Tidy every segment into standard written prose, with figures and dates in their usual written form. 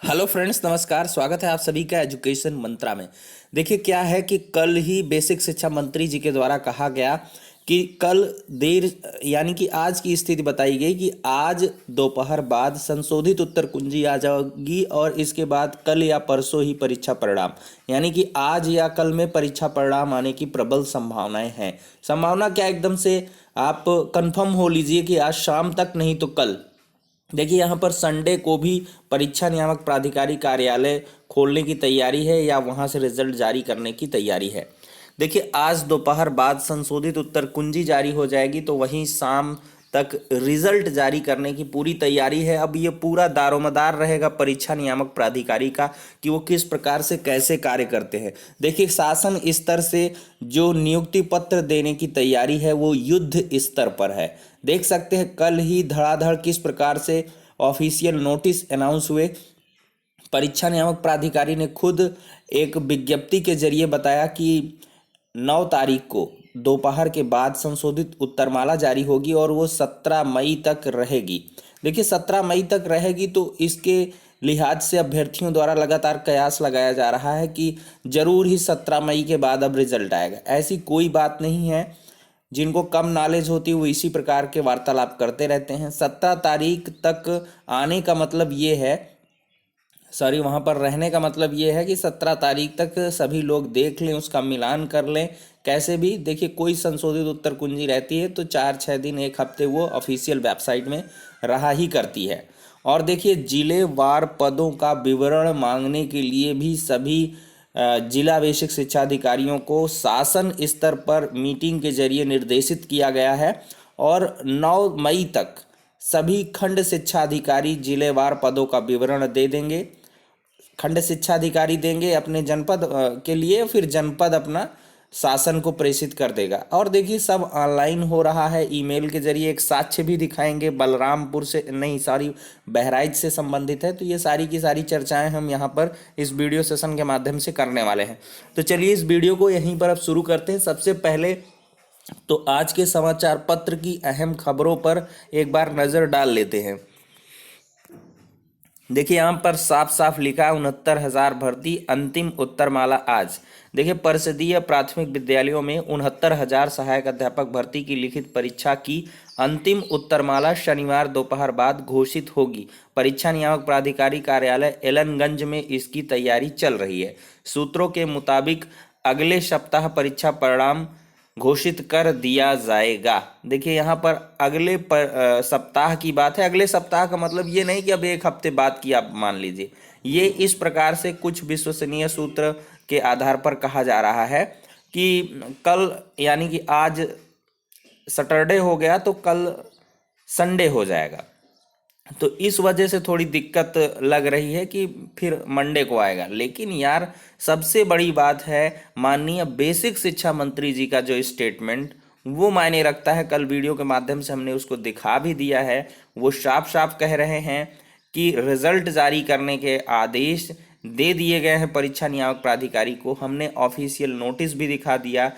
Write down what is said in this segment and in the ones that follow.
Hello friends, नमस्कार। स्वागत है आप सभी का एजुकेशन मंत्रा में। देखिए क्या है कि कल ही बेसिक शिक्षा मंत्री जी के द्वारा कहा गया कि कल देर यानी कि आज की स्थिति बताई गई कि आज दोपहर बाद संशोधित उत्तर कुंजी आ जाएगी और इसके बाद कल या परसों ही परीक्षा परिणाम, यानी कि आज या कल में परीक्षा परिणाम आने की प्रबल संभावनाएं हैं। संभावना क्या, एकदम से आप कंफर्म हो लीजिए कि आज शाम तक नहीं तो कल। देखिए यहाँ पर संडे को भी परीक्षा नियामक प्राधिकारी कार्यालय खोलने की तैयारी है या वहाँ से रिजल्ट जारी करने की तैयारी है। देखिए आज दोपहर बाद संशोधित उत्तर कुंजी जारी हो जाएगी तो वहीं शाम तक रिजल्ट जारी करने की पूरी तैयारी है। अब ये पूरा दारोमदार रहेगा परीक्षा नियामक प्राधिकारी का कि वो किस प्रकार से कैसे कार्य करते हैं। देखिए शासन स्तर से जो नियुक्ति पत्र देने की तैयारी है वो युद्ध स्तर पर है। देख सकते हैं कल ही धड़ाधड़ किस प्रकार से ऑफिशियल नोटिस अनाउंस हुए। परीक्षा नियामक प्राधिकारी ने खुद एक विज्ञप्ति के जरिए बताया कि 9 तारीख को दोपहर के बाद संशोधित उत्तरमाला जारी होगी और वो 17 मई तक रहेगी। देखिए 17 मई तक रहेगी तो इसके लिहाज से अभ्यर्थियों द्वारा लगातार कयास लगाया जा रहा है कि जरूर ही 17 मई के बाद अब रिजल्ट आएगा। ऐसी कोई बात नहीं है। जिनको कम नॉलेज होती है वो इसी प्रकार के वार्तालाप करते रहते हैं। 17 तारीख तक आने का मतलब ये है, सॉरी, वहाँ पर रहने का मतलब ये है कि 17 तारीख तक सभी लोग देख लें, उसका मिलान कर लें। कैसे भी देखिए कोई संशोधित उत्तर कुंजी रहती है तो 4-6 दिन, एक हफ्ते वो ऑफिशियल वेबसाइट में रहा ही करती है। और देखिए जिलेवार पदों का विवरण मांगने के लिए भी सभी जिला बेसिक शिक्षा अधिकारियों को शासन स्तर पर मीटिंग के जरिए निर्देशित किया गया है और 9 मई तक सभी खंड शिक्षा अधिकारी जिलेवार पदों का विवरण दे देंगे। खंड शिक्षा अधिकारी देंगे अपने जनपद के लिए, फिर जनपद अपना शासन को प्रेषित कर देगा। और देखिए सब ऑनलाइन हो रहा है, ईमेल के जरिए। एक साक्ष्य भी दिखाएंगे, बलरामपुर से नहीं, सॉरी, बहराइच से संबंधित है। तो ये सारी की सारी चर्चाएं हम यहाँ पर इस वीडियो सेशन के माध्यम से करने वाले हैं। तो चलिए इस वीडियो को यहीं पर अब शुरू करते हैं। सबसे पहले तो आज के समाचार पत्र की अहम खबरों पर एक बार नज़र डाल लेते हैं। देखिए यहाँ पर साफ साफ लिखा है 69,000 भर्ती, अंतिम उत्तरमाला आज। देखिए परिषदीय प्राथमिक विद्यालयों में 69,000 सहायक अध्यापक भर्ती की लिखित परीक्षा की अंतिम उत्तरमाला शनिवार दोपहर बाद घोषित होगी। परीक्षा नियामक प्राधिकारी कार्यालय एलनगंज में इसकी तैयारी चल रही है। सूत्रों के मुताबिक अगले सप्ताह परीक्षा परिणाम घोषित कर दिया जाएगा। देखिए यहाँ पर सप्ताह की बात है। अगले सप्ताह का मतलब ये नहीं कि अब एक हफ्ते बाद की आप मान लीजिए। ये इस प्रकार से कुछ विश्वसनीय सूत्र के आधार पर कहा जा रहा है कि कल, यानी कि आज सैटरडे हो गया तो कल संडे हो जाएगा। तो इस वजह से थोड़ी दिक्कत लग रही है कि फिर मंडे को आएगा। लेकिन यार सबसे बड़ी बात है माननीय बेसिक शिक्षा मंत्री जी का जो स्टेटमेंट वो मायने रखता है। कल वीडियो के माध्यम से हमने उसको दिखा भी दिया है। वो साफ साफ कह रहे हैं कि रिजल्ट जारी करने के आदेश दे दिए गए हैं परीक्षा नियामक प्राधिकारी को। हमने ऑफिशियल नोटिस भी दिखा दिया।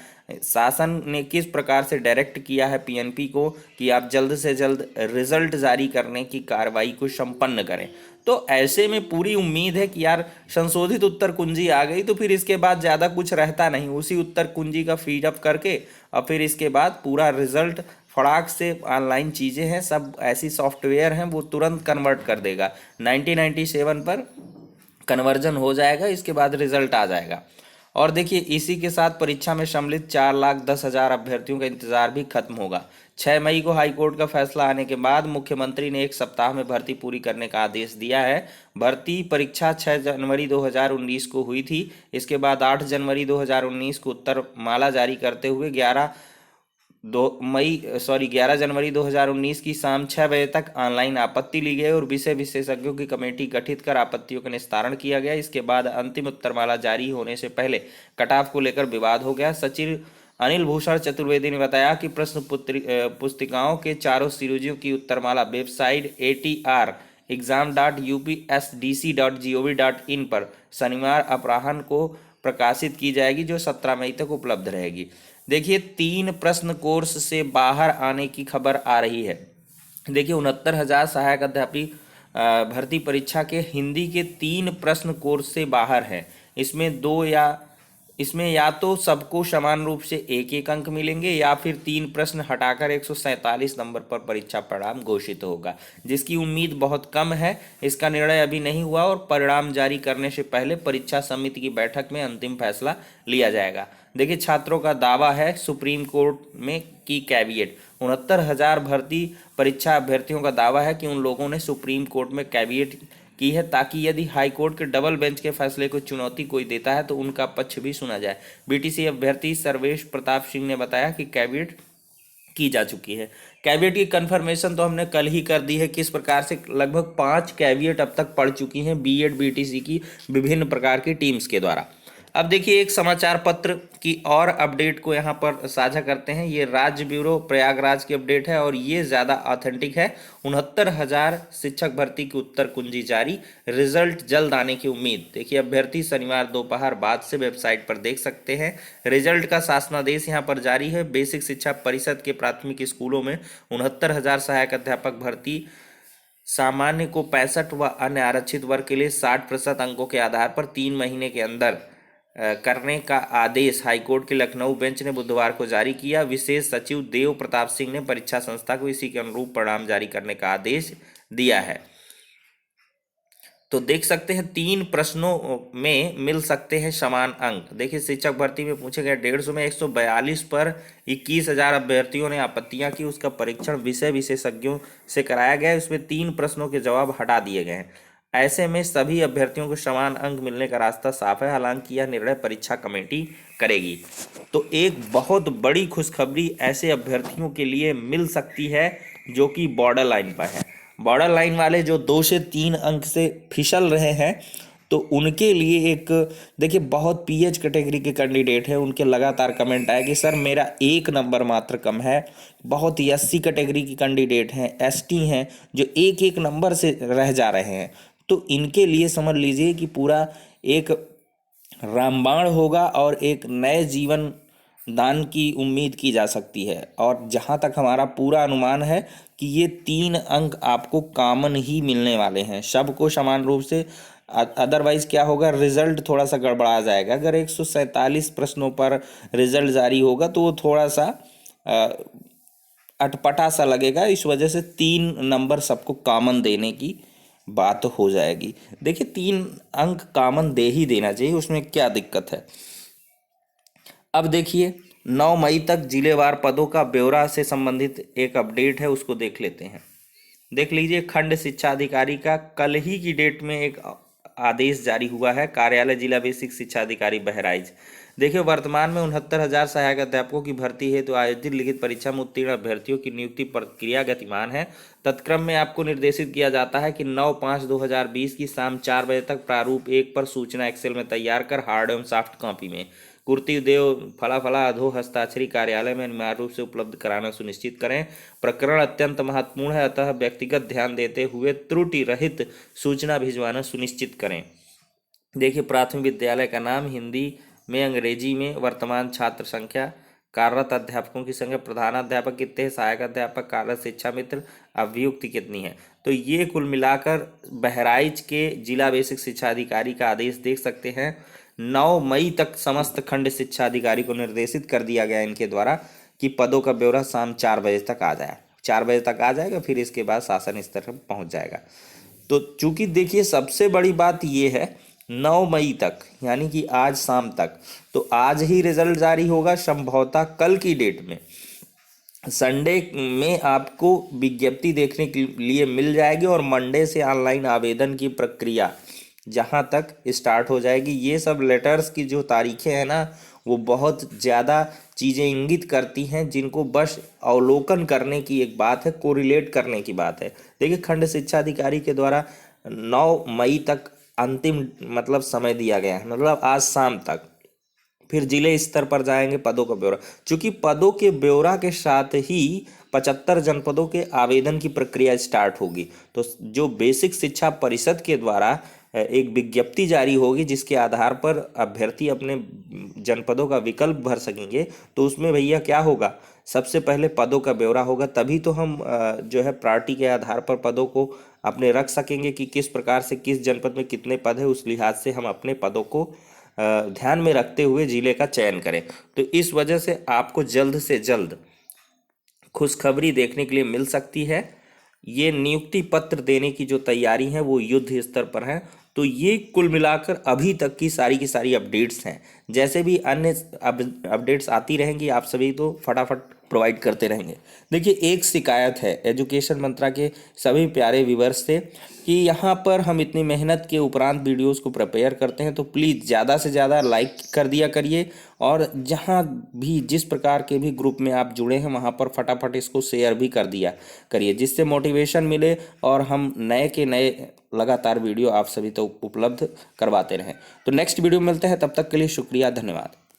शासन ने किस प्रकार से डायरेक्ट किया है पीएनपी को कि आप जल्द से जल्द रिजल्ट जारी करने की कार्रवाई को संपन्न करें। तो ऐसे में पूरी उम्मीद है कि यार संशोधित उत्तर कुंजी आ गई तो फिर इसके बाद ज़्यादा कुछ रहता नहीं, उसी उत्तर कुंजी का फीड अप करके और फिर इसके बाद पूरा रिजल्ट फटाक से, ऑनलाइन चीज़ें हैं, सब ऐसी सॉफ्टवेयर हैं वो तुरंत कन्वर्ट कर देगा। 1997 पर कन्वर्जन हो जाएगा, इसके बाद रिजल्ट आ जाएगा। और देखिए इसी के साथ परीक्षा में सम्मिलित 4,10,000 अभ्यर्थियों का इंतजार भी खत्म होगा। 6 मई को हाईकोर्ट का फैसला आने के बाद मुख्यमंत्री ने एक सप्ताह में भर्ती पूरी करने का आदेश दिया है। भर्ती परीक्षा 6 जनवरी 2019 को हुई थी। इसके बाद 8 जनवरी 2019 को उत्तरमाला जारी करते हुए 11 जनवरी 2019 की शाम 6 बजे तक ऑनलाइन आपत्ति ली गई और विषय विशेषज्ञों की कमेटी गठित कर आपत्तियों का निस्तारण किया गया। इसके बाद अंतिम उत्तरमाला जारी होने से पहले कटाफ को लेकर विवाद हो गया। सचिव अनिल भूषण चतुर्वेदी ने बताया कि प्रश्न पुस्तिकाओं के चारों सीरीजों की उत्तरमाला वेबसाइट atr.exam.upsdc.gov.in पर शनिवार अपराह्न को प्रकाशित की जाएगी, जो 17 मई तक उपलब्ध रहेगी। देखिए 3 प्रश्न कोर्स से बाहर आने की खबर आ रही है। देखिए 69,000 सहायक भर्ती परीक्षा के हिंदी के 3 प्रश्न कोर्स से बाहर हैं। इसमें या तो सबको समान रूप से एक एक अंक मिलेंगे या फिर 3 प्रश्न हटाकर 147 नंबर पर परीक्षा परिणाम घोषित होगा, जिसकी उम्मीद बहुत कम है। इसका निर्णय अभी नहीं हुआ और परिणाम जारी करने से पहले परीक्षा समिति की बैठक में अंतिम फैसला लिया जाएगा। देखिए, छात्रों का दावा है सुप्रीम कोर्ट में की कैविएट। 69,000 भर्ती परीक्षा अभ्यर्थियों का दावा है कि उन लोगों ने सुप्रीम कोर्ट में कैविएट की है, ताकि यदि हाई कोर्ट के डबल बेंच के फैसले को चुनौती कोई देता है तो उनका पक्ष भी सुना जाए। बीटीसी अभ्यर्थी सर्वेश प्रताप सिंह ने बताया कि कैविएट की जा चुकी है। कैविएट की कंफर्मेशन तो हमने कल ही कर दी है। किस प्रकार से लगभग 5 कैविएट अब तक पड़ चुकी हैं बीएड बीटीसी की विभिन्न प्रकार की टीम्स के द्वारा। अब देखिए, एक समाचार पत्र की और अपडेट को यहाँ पर साझा करते हैं। ये राज्य ब्यूरो प्रयागराज की अपडेट है और ये ज़्यादा ऑथेंटिक है। 69,000 शिक्षक भर्ती की उत्तर कुंजी जारी, रिजल्ट जल्द आने की उम्मीद। देखिए, अभ्यर्थी शनिवार दोपहर बाद से वेबसाइट पर देख सकते हैं। रिजल्ट का शासनादेश यहाँ पर जारी है। बेसिक शिक्षा परिषद के प्राथमिक स्कूलों में 69,000 सहायक अध्यापक भर्ती, सामान्य को 65 व अन्य आरक्षित वर्ग के लिए 60% अंकों के आधार पर 3 महीने के अंदर करने का आदेश हाईकोर्ट के लखनऊ बेंच ने बुधवार को जारी किया। विशेष सचिव देव प्रताप सिंह ने परीक्षा संस्था को इसी के अनुरूप परिणाम जारी करने का आदेश दिया है। तो देख सकते हैं 3 प्रश्नों में मिल सकते हैं समान अंक। देखिए, शिक्षक भर्ती में पूछे गए 150 में 142 पर 21,000 अभ्यर्थियों ने आपत्तियां की। उसका परीक्षण विषय विशेषज्ञों से कराया गया। उसमें 3 प्रश्नों के जवाब हटा दिए गए हैं। ऐसे में सभी अभ्यर्थियों को समान अंक मिलने का रास्ता साफ है। हालांकि यह निर्णय परीक्षा कमेटी करेगी। तो एक बहुत बड़ी खुशखबरी ऐसे अभ्यर्थियों के लिए मिल सकती है जो कि बॉर्डर लाइन पर है। बॉर्डर लाइन वाले जो 2 से 3 अंक से फिसल रहे हैं, तो उनके लिए एक देखिए, बहुत पीएच कैटेगरी के कैंडिडेट हैं। उनके लगातार कमेंट आए कि सर मेरा 1 नंबर मात्र कम है। बहुत ही एससी कैटेगरी के कैंडिडेट हैं, एसटी हैं, जो 1-1 नंबर से रह जा रहे हैं। तो इनके लिए समझ लीजिए कि पूरा एक रामबाण होगा और एक नए जीवन दान की उम्मीद की जा सकती है। और जहाँ तक हमारा पूरा अनुमान है कि ये 3 अंक आपको कॉमन ही मिलने वाले हैं, सबको समान रूप से। अदरवाइज क्या होगा, रिजल्ट थोड़ा सा गड़बड़ा जाएगा। अगर 147 प्रश्नों पर रिजल्ट जारी होगा तो वो थोड़ा सा अटपटा सा लगेगा। इस वजह से 3 नंबर सबको कॉमन देने की बात हो जाएगी। देखिए, 3 अंक कॉमन दे ही देना चाहिए, उसमें क्या दिक्कत है। अब देखिए, 9 मई तक जिलेवार पदों का ब्यौरा से संबंधित एक अपडेट है, उसको देख लेते हैं। देख लीजिए, खंड शिक्षा अधिकारी का कल ही की डेट में एक आदेश जारी हुआ है। कार्यालय जिला बेसिक शिक्षा अधिकारी बहराइच। देखिए, वर्तमान में 69,000 सहायक अध्यापकों की भर्ती है तो आयोजित लिखित परीक्षा में उत्तीर्ण अभ्यर्थियों की नियुक्ति प्रक्रिया गतिमान है। तत्क्रम में आपको निर्देशित किया जाता है कि 9/5/2020 की शाम 4 बजे तक प्रारूप 1 पर सूचना एक्सेल में तैयार कर हार्ड एवं सॉफ्ट कॉपी में कुर्तीदेव फला अधो हस्ताक्षरी कार्यालय में अनिवार्य रूप से उपलब्ध कराना सुनिश्चित करें। प्रकरण अत्यंत महत्वपूर्ण है, अतः व्यक्तिगत ध्यान देते हुए त्रुटि रहित सूचना भिजवाना सुनिश्चित करें। देखिए, प्राथमिक विद्यालय का नाम, हिंदी में, अंग्रेजी में, वर्तमान छात्र संख्या, कार्यरत अध्यापकों की संख्या, प्रधानाध्यापक कितने हैं, सहायक अध्यापक, कार्यरत शिक्षा मित्र, अभियुक्ति कितनी है। तो ये कुल मिलाकर बहराइच के जिला बेसिक शिक्षा अधिकारी का आदेश देख सकते हैं। 9 मई तक समस्त खंड शिक्षा अधिकारी को निर्देशित कर दिया गया इनके द्वारा कि पदों का ब्यौरा शाम 4 बजे तक आ जाए। 4 बजे तक आ जाएगा, फिर इसके बाद शासन स्तर पर पहुंच जाएगा। तो चूंकि देखिए, सबसे बड़ी बात ये है 9 मई तक, यानी कि आज शाम तक, तो आज ही रिजल्ट जारी होगा संभवतः कल की डेट में। संडे में आपको विज्ञप्ति देखने के लिए मिल जाएगी और मंडे से ऑनलाइन आवेदन की प्रक्रिया जहां तक स्टार्ट हो जाएगी। ये सब लेटर्स की जो तारीखें हैं ना, वो बहुत ज़्यादा चीज़ें इंगित करती हैं, जिनको बस अवलोकन करने की एक बात है, कोरिलेट करने की बात है। देखिए, खंड शिक्षा अधिकारी के द्वारा 9 मई तक अंतिम मतलब समय दिया गया है, मतलब आज शाम तक। फिर जिले स्तर पर जाएंगे पदों का ब्यौरा। चूंकि पदों के ब्यौरा के साथ ही 75 जनपदों के आवेदन की प्रक्रिया स्टार्ट होगी। तो जो बेसिक शिक्षा परिषद के द्वारा एक विज्ञप्ति जारी होगी, जिसके आधार पर अभ्यर्थी अपने जनपदों का विकल्प भर सकेंगे। तो उसमें भैया क्या होगा, सबसे पहले पदों का ब्यौरा होगा, तभी तो हम जो है प्रायोरिटी के आधार पर पदों को अपने रख सकेंगे कि किस प्रकार से किस जनपद में कितने पद है, उस लिहाज से हम अपने पदों को ध्यान में रखते हुए जिले का चयन करें। तो इस वजह से आपको जल्द से जल्द खुशखबरी देखने के लिए मिल सकती है। ये नियुक्ति पत्र देने की जो तैयारी है वो युद्ध स्तर पर है। तो ये कुल मिलाकर अभी तक की सारी अपडेट्स हैं। जैसे भी अन्य अपडेट्स आती रहेंगी आप सभी तो फटाफट प्रोवाइड करते रहेंगे। देखिए, एक शिकायत है एजुकेशन मंत्रा के सभी प्यारे व्यूअर्स से कि यहाँ पर हम इतनी मेहनत के उपरांत वीडियोस को प्रिपेयर करते हैं, तो प्लीज़ ज़्यादा से ज़्यादा लाइक कर दिया करिए, और जहाँ भी जिस प्रकार के भी ग्रुप में आप जुड़े हैं वहाँ पर फटाफट इसको शेयर भी कर दिया करिए, जिससे मोटिवेशन मिले और हम नए के नए लगातार वीडियो आप सभी तक उपलब्ध करवाते रहें। तो नेक्स्ट वीडियो में मिलते हैं, तब तक के लिए शुक्रिया, धन्यवाद।